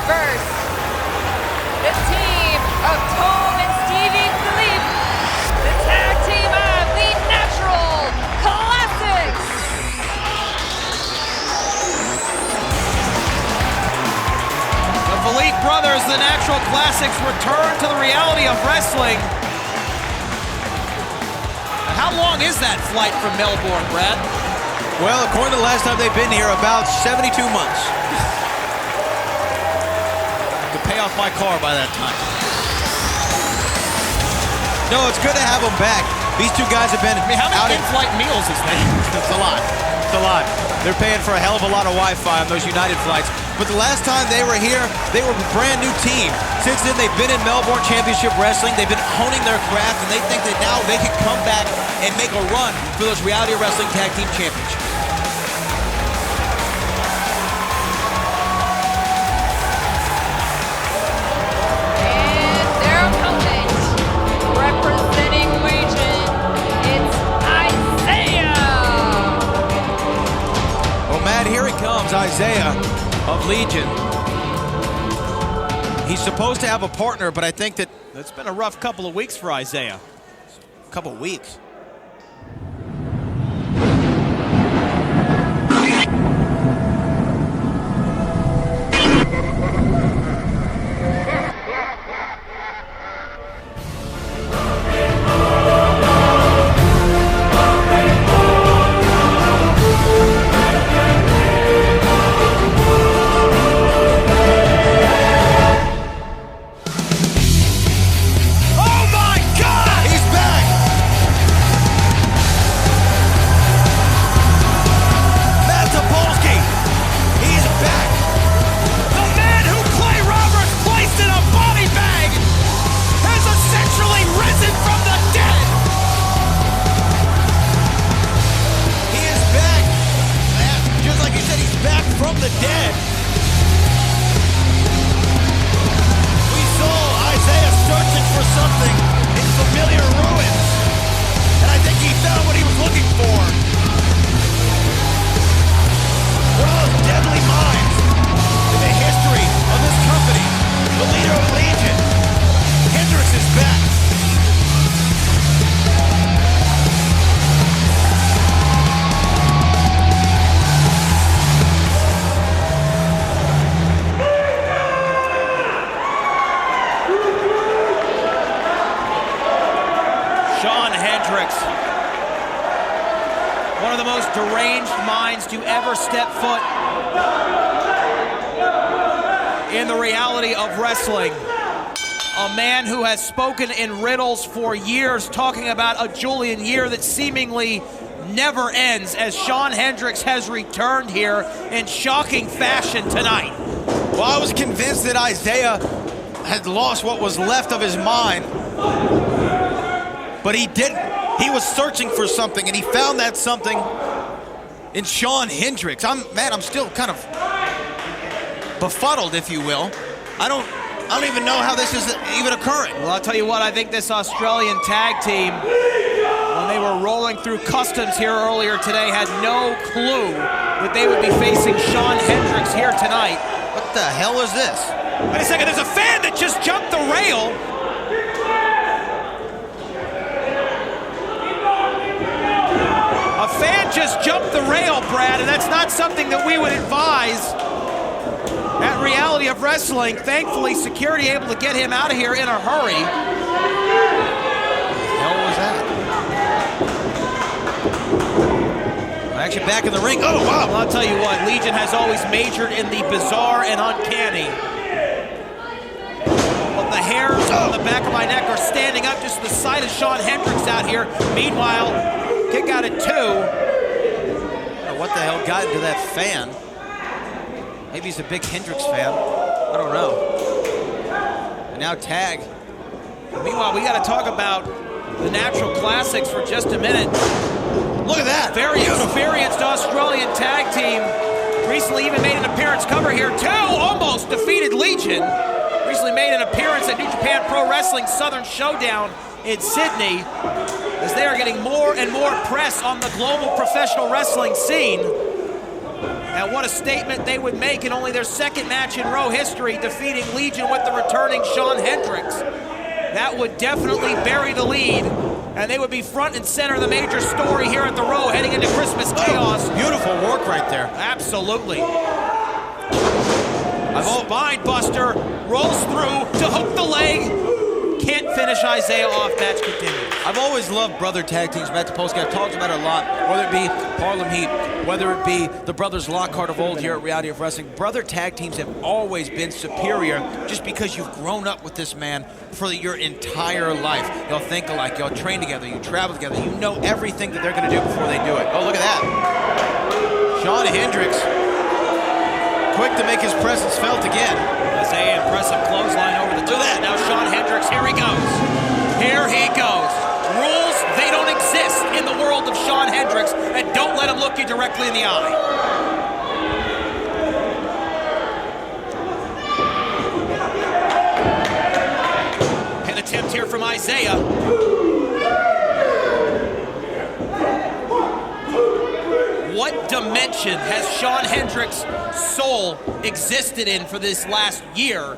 First, the team of Tom and Stevie Philippe, the tag team of the Natural Classics. The Philippe brothers, the Natural Classics, return to the reality of wrestling. How long is that flight from Melbourne, Brad? Well, according to the last time they've been here, about 72 months. I could pay off my car by that time. No, it's good to have them back. These two guys have been how many out in-flight meals is that? It's a lot. It's a lot. They're paying for a hell of a lot of Wi-Fi on those United flights. But the last time they were here, they were a brand new team. Since then, they've been in Melbourne Championship Wrestling. They've been honing their craft, and they think that now they can come back and make a run for those Reality Wrestling Tag Team Championships. And their opponent, representing Legion, it's Isaiah. Well, Matt, here he comes, Isaiah of Legion. He's supposed to have a partner, but I think that It's been a rough couple of weeks for Isaiah. a couple of weeks. From the dead. We saw Isaiah searching for something in familiar ruins, and I think he found what he was looking for. One of those deadly minds in the history of this company, the leader of Legion. Hendricks is back. One of the most deranged minds to ever step foot in the reality of wrestling. A man who has spoken in riddles for years, talking about a Julian year that seemingly never ends, as Shawn Hendricks has returned here in shocking fashion tonight. Well, I was convinced that Isaiah had lost what was left of his mind, but he didn't. He was searching for something, and he found that something in Shawn Hendricks. I'm still kind of befuddled, if you will. I don't even know how this is even occurring. Well, I'll tell you what, I think this Australian tag team, when they were rolling through customs here earlier today, had no clue that they would be facing Shawn Hendricks here tonight. What the hell is this? Wait a second, there's a fan that just jumped the rail. A fan just jumped the rail, Brad, and that's not something that we would advise at Reality of Wrestling. Thankfully, security able to get him out of here in a hurry. What the hell was that? Actually back in the ring. Oh, wow. Well, I'll tell you what, Legion has always majored in the bizarre and uncanny. But the hairs on the back of my neck are standing up just to the side of Shawn Hendricks out here. Meanwhile, kick out at 2. I don't know what the hell got into that fan. Maybe he's a big Hendricks fan. I don't know. And now tag. Meanwhile, we got to talk about the Natural Classics for just a minute. Look at that. Very experienced Australian tag team. Recently even made an appearance cover here. 2 almost defeated Legion. Recently made an appearance at New Japan Pro Wrestling Southern Showdown in Sydney, as they are getting more and more press on the global professional wrestling scene. And what a statement they would make in only their second match in row history, defeating Legion with the returning Shawn Hendricks. That would definitely bury the lead, and they would be front and center of the major story here at the Row heading into Christmas Chaos. Beautiful work right there. Absolutely. Spine buster, rolls through to hook the leg. Can't finish Isaiah off, match continues. I've always loved brother tag teams. Matt Topolsky, I've talked about it a lot, whether it be Harlem Heat, whether it be the brothers Lockhart of old here at Reality of Wrestling. Brother tag teams have always been superior just because you've grown up with this man for your entire life. Y'all think alike, y'all train together, you travel together, you know everything that they're going to do before they do it. Oh, look at that. Shawn Hendricks, quick to make his presence felt again. Isaiah, impressive clothesline over the top. Now Shawn Hendricks, here he goes. Here he goes. Rules, they don't exist in the world of Shawn Hendricks, and don't let him look you directly in the eye. Pin attempt here from Isaiah. What dimension has Shawn Hendricks' soul existed in for this last year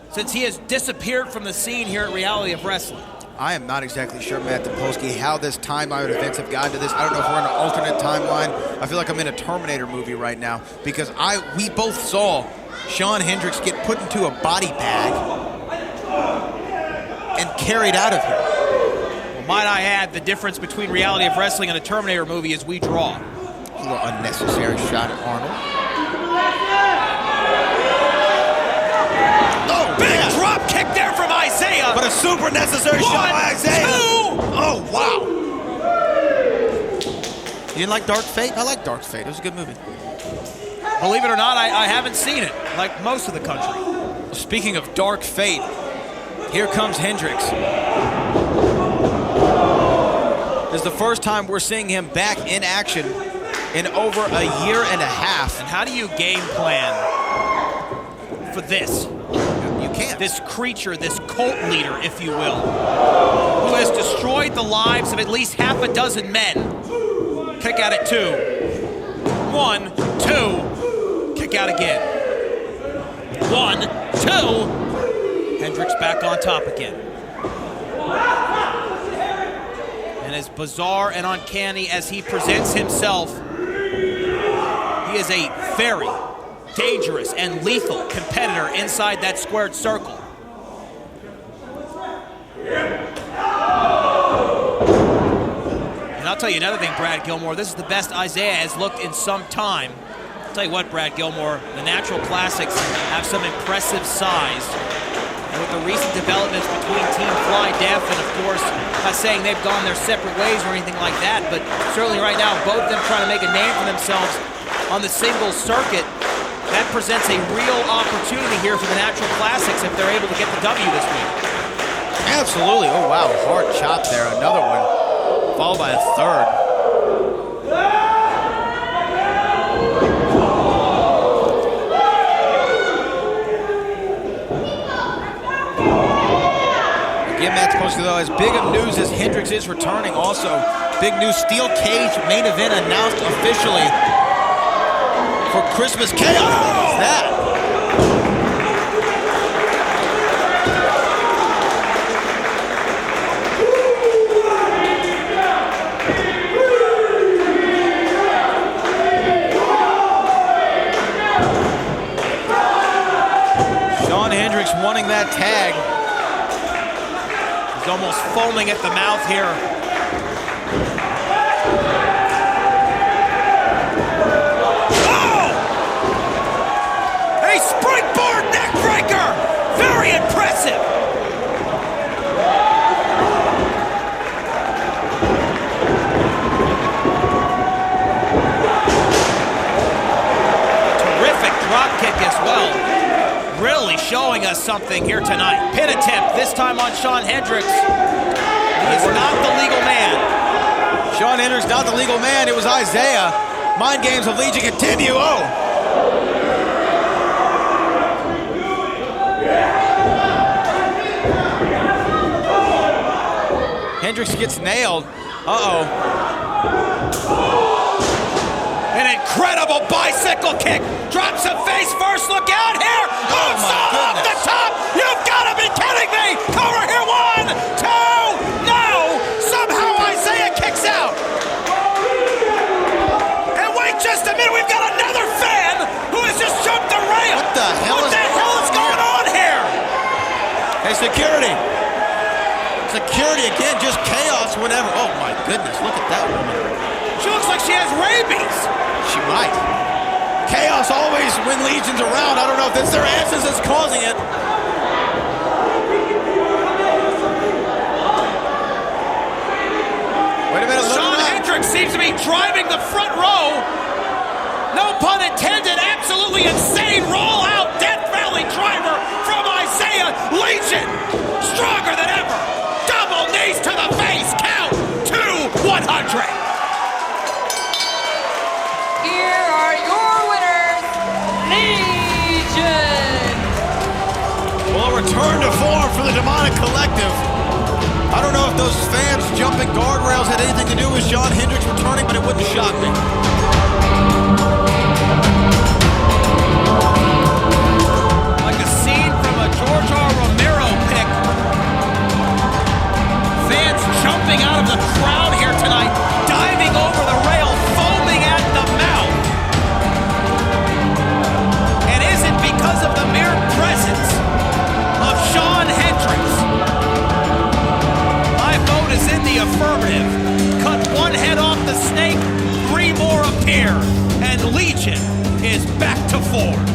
since he has disappeared from the scene here at Reality of Wrestling? I am not exactly sure, Matt Topolsky, how this timeline of events have gotten to this. I don't know if we're in an alternate timeline. I feel like I'm in a Terminator movie right now because we both saw Shawn Hendricks get put into a body bag and carried out of here. Well, might I add, the difference between Reality of Wrestling and a Terminator movie is we draw. A little unnecessary shot at Arnold. Oh, big drop kick there from Isaiah. But a super necessary shot by Isaiah. Oh, wow. You didn't like Dark Fate? I like Dark Fate. It was a good movie. Believe it or not, I haven't seen it, like most of the country. Speaking of Dark Fate, here comes Hendricks. This is the first time we're seeing him back in action in over a year and a half. And how do you game plan for this? You can't. This creature, this cult leader, if you will, who has destroyed the lives of at least half a dozen men. Kick out at 2. 1, 2. Kick out again. 1, 2. Hendricks back on top again. And as bizarre and uncanny as he presents himself, he is a very dangerous and lethal competitor inside that squared circle. And I'll tell you another thing, Brad Gilmore, this is the best Isaiah has looked in some time. I'll tell you what, Brad Gilmore, the Natural Classics have some impressive size. And with the recent developments between Team Fly Def and, of course, not saying they've gone their separate ways or anything like that, but certainly right now, both of them trying to make a name for themselves on the singles circuit. That presents a real opportunity here for the Natural Classics if they're able to get the W this week. Absolutely. Oh, wow. Hard chop there. Another one, followed by a third. Again, Matt Topolsky, though, as big of news as Hendricks is returning, also big new steel cage main event announced officially for Christmas Chaos. What is that? Shawn Hendricks wanting that tag. He's almost foaming at the mouth here. Springboard neck breaker! Very impressive! Terrific drop kick as well. Really showing us something here tonight. Pin attempt, this time on Shawn Hendricks. He is not the legal man. Shawn Hendricks not the legal man. It was Isaiah. Mind games of Legion continue. Oh! Hendricks gets nailed. Uh-oh. And Incredible bicycle kick. Drops him face first. Look out here. Moves off the top. You've got to be kidding me. Cover here. 1, 2. No. Somehow Isaiah kicks out. And wait just a minute. We've got another fan who has just jumped the rail. What the hell is going on here? Hey, security. Security again. Just chaos whenever. Oh, my goodness. Look at that woman. She looks like she has rabies. She might. Chaos always when Legion's around. I don't know if it's their asses that's causing it. Wait a minute. Shawn Hendricks seems to be driving the front row. No pun intended. Absolutely insane roll-out Death Valley driver from Isaiah. Legion stronger than ever. Double knees to the face. Count to 100. Here are your winners, Legion! Well, a return to form for the Demonic Collective. I don't know if those fans jumping guardrails had anything to do with Shawn Hendricks returning, but it wouldn't shock me. Like a scene from a George R. Romero pick. Fans jumping out of the crowd here tonight, diving over the rail, foaming at the mouth. And is it because of the mere presence of Shawn Hendricks? My vote is in the affirmative. Cut one head off the snake, 3 more appear, and Legion is back to form.